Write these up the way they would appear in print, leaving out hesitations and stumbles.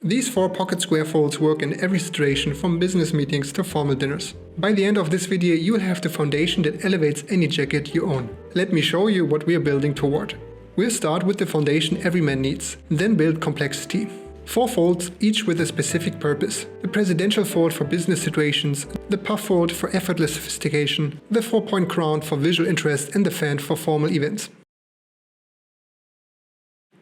These 4 pocket square folds work in every situation, from business meetings to formal dinners. By the end of this video, you will have the foundation that elevates any jacket you own. Let me show you what we are building toward. We'll start with the foundation every man needs, then build complexity. 4 folds, each with a specific purpose. The presidential fold for business situations, the puff fold for effortless sophistication, the 4-point crown for visual interest, and the fan for formal events.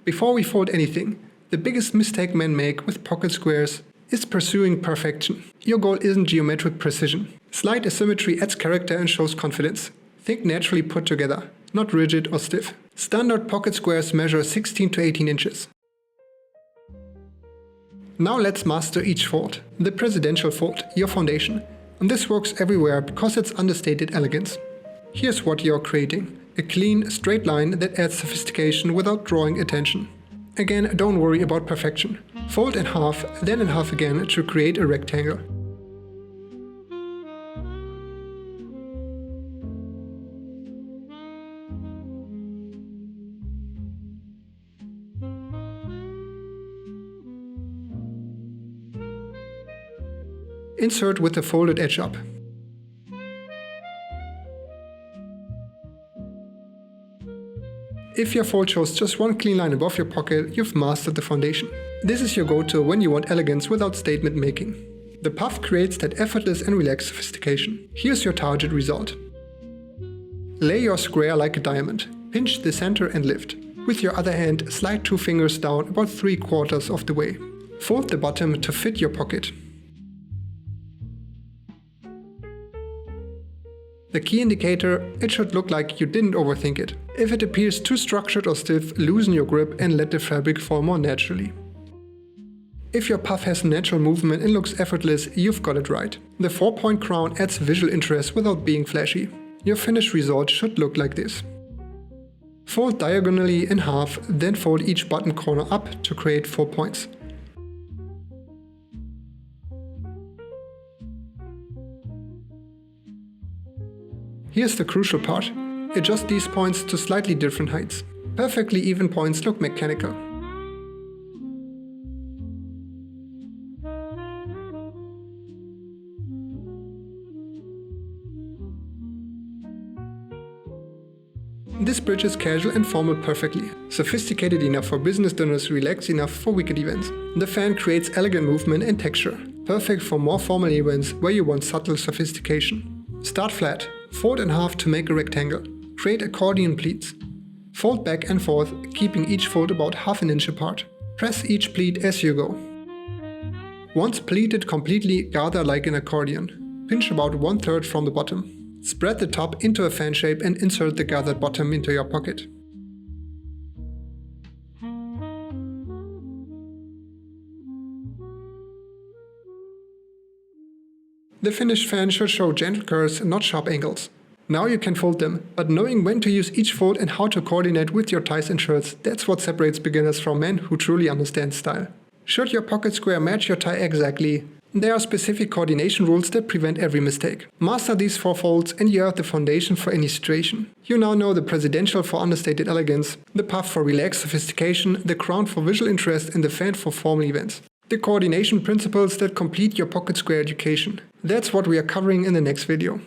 Before we fold anything, the biggest mistake men make with pocket squares is pursuing perfection. Your goal isn't geometric precision. Slight asymmetry adds character and shows confidence. Think naturally put together, not rigid or stiff. Standard pocket squares measure 16 to 18 inches. Now let's master each fold. The presidential fold, your foundation. And this works everywhere because it's understated elegance. Here's what you're creating. A clean, straight line that adds sophistication without drawing attention. Again, don't worry about perfection. Fold in half, then in half again to create a rectangle. Insert with the folded edge up. If your fold shows just one clean line above your pocket, you've mastered the foundation. This is your go-to when you want elegance without statement making. The puff creates that effortless and relaxed sophistication. Here's your target result. Lay your square like a diamond. Pinch the center and lift. With your other hand, slide 2 fingers down about 3/4 of the way. Fold the bottom to fit your pocket. The key indicator, it should look like you didn't overthink it. If it appears too structured or stiff, loosen your grip and let the fabric fall more naturally. If your puff has natural movement and looks effortless, you've got it right. The 4-point crown adds visual interest without being flashy. Your finished result should look like this. Fold diagonally in half, then fold each button corner up to create 4 points. Here's the crucial part. Adjust these points to slightly different heights. Perfectly even points look mechanical. This bridge is casual and formal perfectly. Sophisticated enough for business dinners, relaxed enough for weekend events. The fan creates elegant movement and texture. Perfect for more formal events where you want subtle sophistication. Start flat. Fold in half to make a rectangle. Create accordion pleats. Fold back and forth, keeping each fold about ½ inch apart. Press each pleat as you go. Once pleated completely, gather like an accordion. Pinch about 1/3 from the bottom. Spread the top into a fan shape and insert the gathered bottom into your pocket. The finished fan should show gentle curves, not sharp angles. Now you can fold them, but knowing when to use each fold and how to coordinate with your ties and shirts, that's what separates beginners from men who truly understand style. Should your pocket square match your tie exactly? There are specific coordination rules that prevent every mistake. Master these 4 folds and you have the foundation for any situation. You now know the presidential for understated elegance, the puff for relaxed sophistication, the crown for visual interest, and the fan for formal events. The coordination principles that complete your pocket square education. That's what we are covering in the next video.